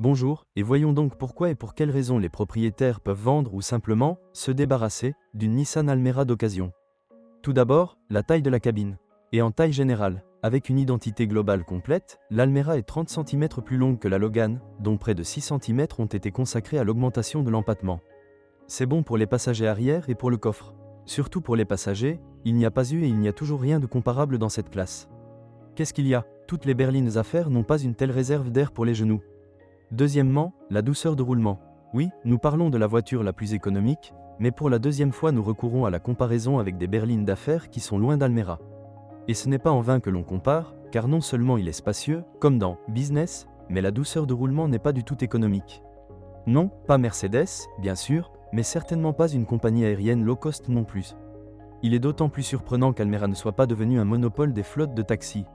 Bonjour, et voyons donc pourquoi et pour quelles raisons les propriétaires peuvent vendre ou simplement se débarrasser d'une Nissan Almera d'occasion. Tout d'abord, la taille de la cabine. Et en taille générale, avec une identité globale complète, l'Almera est 30 cm plus longue que la Logan, dont près de 6 cm ont été consacrés à l'augmentation de l'empattement. C'est bon pour les passagers arrière et pour le coffre. Surtout pour les passagers, il n'y a pas eu et il n'y a toujours rien de comparable dans cette classe. Qu'est-ce qu'il y a? Toutes les berlines à faire n'ont pas une telle réserve d'air pour les genoux. Deuxièmement, la douceur de roulement. Oui, nous parlons de la voiture la plus économique, mais pour la deuxième fois nous recourons à la comparaison avec des berlines d'affaires qui sont loin d'Almera. Et ce n'est pas en vain que l'on compare, car non seulement il est spacieux, comme dans Business, mais la douceur de roulement n'est pas du tout économique. Non, pas Mercedes, bien sûr, mais certainement pas une compagnie aérienne low cost non plus. Il est d'autant plus surprenant qu'Almera ne soit pas devenu un monopole des flottes de taxis.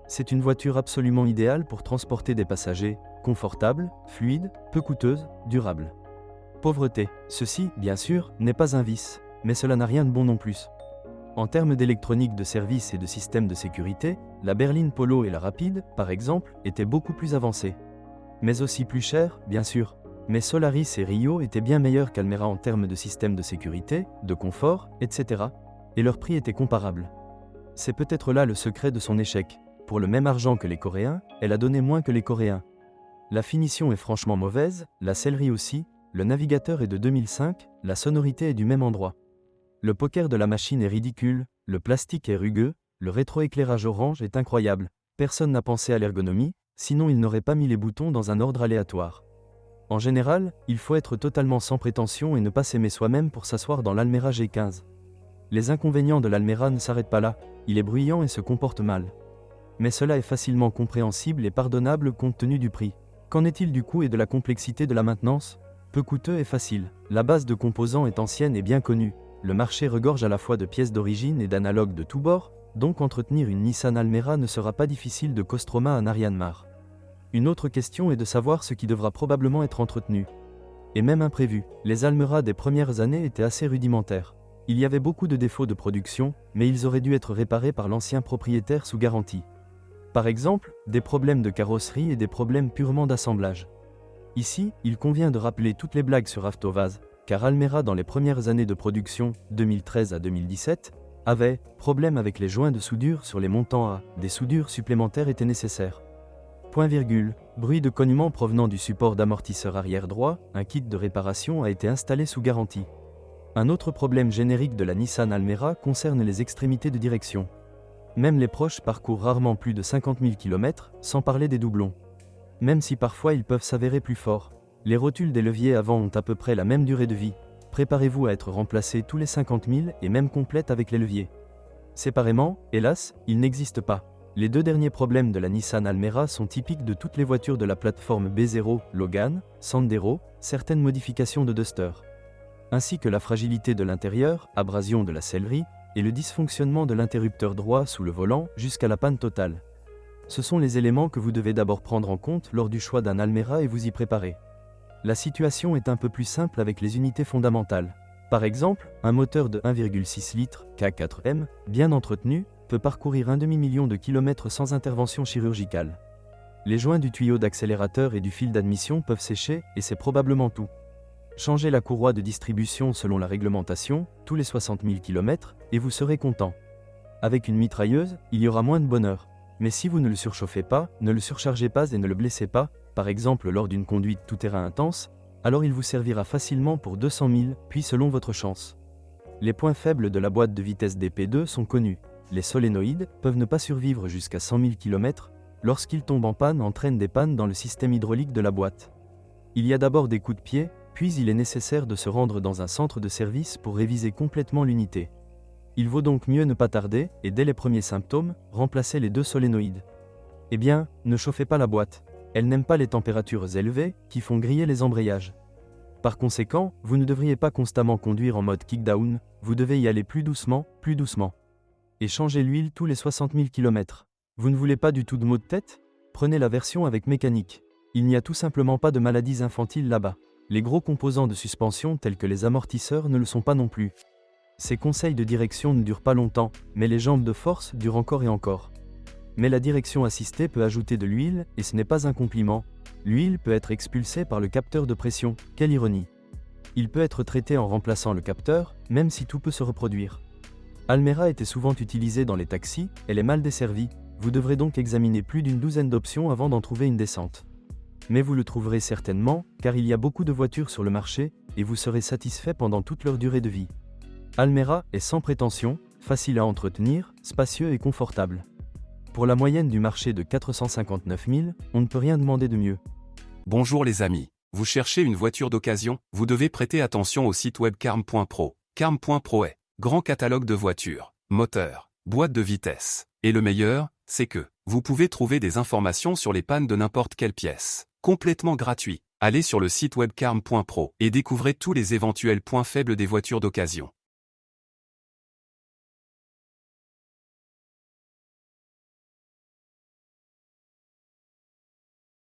C'est une voiture absolument idéale pour transporter des passagers, confortable, fluide, peu coûteuse, durable. Pauvreté, ceci, bien sûr, n'est pas un vice, mais cela n'a rien de bon non plus. En termes d'électronique de service et de système de sécurité, la berline Polo et la Rapide, par exemple, étaient beaucoup plus avancées. Mais aussi plus chères, bien sûr. Mais Solaris et Rio étaient bien meilleurs qu'Almera en termes de système de sécurité, de confort, etc. Et leur prix était comparable. C'est peut-être là le secret de son échec. Pour le même argent que les Coréens, elle a donné moins que les Coréens. La finition est franchement mauvaise, la sellerie aussi, le navigateur est de 2005, la sonorité est du même endroit. Le poker de la machine est ridicule, le plastique est rugueux, le rétroéclairage orange est incroyable. Personne n'a pensé à l'ergonomie, sinon il n'aurait pas mis les boutons dans un ordre aléatoire. En général, il faut être totalement sans prétention et ne pas s'aimer soi-même pour s'asseoir dans l'Almera G15. Les inconvénients de l'Almera ne s'arrêtent pas là, il est bruyant et se comporte mal. Mais cela est facilement compréhensible et pardonnable compte tenu du prix. Qu'en est-il du coût et de la complexité de la maintenance? Peu coûteux et facile. La base de composants est ancienne et bien connue. Le marché regorge à la fois de pièces d'origine et d'analogues de tous bords, donc entretenir une Nissan Almera ne sera pas difficile de Kostroma à Naryan-Mar. Une autre question est de savoir ce qui devra probablement être entretenu. Et même imprévu, les Almera des premières années étaient assez rudimentaires. Il y avait beaucoup de défauts de production, mais ils auraient dû être réparés par l'ancien propriétaire sous garantie. Par exemple, des problèmes de carrosserie et des problèmes purement d'assemblage. Ici, il convient de rappeler toutes les blagues sur Avtovaz, car Almera dans les premières années de production, 2013 à 2017, avait problème avec les joints de soudure sur les montants A, des soudures supplémentaires étaient nécessaires. Point virgule, bruit de cognement provenant du support d'amortisseur arrière droit, un kit de réparation a été installé sous garantie. Un autre problème générique de la Nissan Almera concerne les extrémités de direction. Même les proches parcourent rarement plus de 50 000 km, sans parler des doublons. Même si parfois ils peuvent s'avérer plus forts. Les rotules des leviers avant ont à peu près la même durée de vie. Préparez-vous à être remplacés tous les 50 000 et même complète avec les leviers. Séparément, hélas, ils n'existent pas. Les deux derniers problèmes de la Nissan Almera sont typiques de toutes les voitures de la plateforme B0, Logan, Sandero, certaines modifications de Duster. Ainsi que la fragilité de l'intérieur, abrasion de la sellerie, et le dysfonctionnement de l'interrupteur droit sous le volant jusqu'à la panne totale. Ce sont les éléments que vous devez d'abord prendre en compte lors du choix d'un Almera et vous y préparer. La situation est un peu plus simple avec les unités fondamentales. Par exemple, un moteur de 1,6 litres K4M, bien entretenu, peut parcourir un demi-million de kilomètres sans intervention chirurgicale. Les joints du tuyau d'accélérateur et du fil d'admission peuvent sécher, et c'est probablement tout. Changez la courroie de distribution selon la réglementation, tous les 60 000 km, et vous serez content. Avec une mitrailleuse, il y aura moins de bonheur. Mais si vous ne le surchauffez pas, ne le surchargez pas et ne le blessez pas, par exemple lors d'une conduite tout-terrain intense, alors il vous servira facilement pour 200 000, puis selon votre chance. Les points faibles de la boîte de vitesse DP2 sont connus. Les solénoïdes peuvent ne pas survivre jusqu'à 100 000 km, lorsqu'ils tombent en panne entraînent des pannes dans le système hydraulique de la boîte. Il y a d'abord des coups de pied, puis il est nécessaire de se rendre dans un centre de service pour réviser complètement l'unité. Il vaut donc mieux ne pas tarder, et dès les premiers symptômes, remplacer les deux solénoïdes. Eh bien, ne chauffez pas la boîte. Elle n'aime pas les températures élevées, qui font griller les embrayages. Par conséquent, vous ne devriez pas constamment conduire en mode kickdown, vous devez y aller plus doucement. Et changer l'huile tous les 60 000 km. Vous ne voulez pas du tout de maux de tête? Prenez la version avec mécanique. Il n'y a tout simplement pas de maladies infantiles là-bas. Les gros composants de suspension tels que les amortisseurs ne le sont pas non plus. Ces conseils de direction ne durent pas longtemps, mais les jambes de force durent encore et encore. Mais la direction assistée peut ajouter de l'huile, et ce n'est pas un compliment. L'huile peut être expulsée par le capteur de pression, quelle ironie. Il peut être traité en remplaçant le capteur, même si tout peut se reproduire. Almera était souvent utilisée dans les taxis, elle est mal desservie, vous devrez donc examiner plus d'une douzaine d'options avant d'en trouver une décente. Mais vous le trouverez certainement, car il y a beaucoup de voitures sur le marché, et vous serez satisfait pendant toute leur durée de vie. Almera est sans prétention, facile à entretenir, spacieux et confortable. Pour la moyenne du marché de 459 000, on ne peut rien demander de mieux. Bonjour les amis, vous cherchez une voiture d'occasion, vous devez prêter attention au site web carm.pro. Carm.pro est grand catalogue de voitures, moteurs, boîtes de vitesse. Et le meilleur, c'est que vous pouvez trouver des informations sur les pannes de n'importe quelle pièce. Complètement gratuit. Allez sur le site web carm.pro et découvrez tous les éventuels points faibles des voitures d'occasion.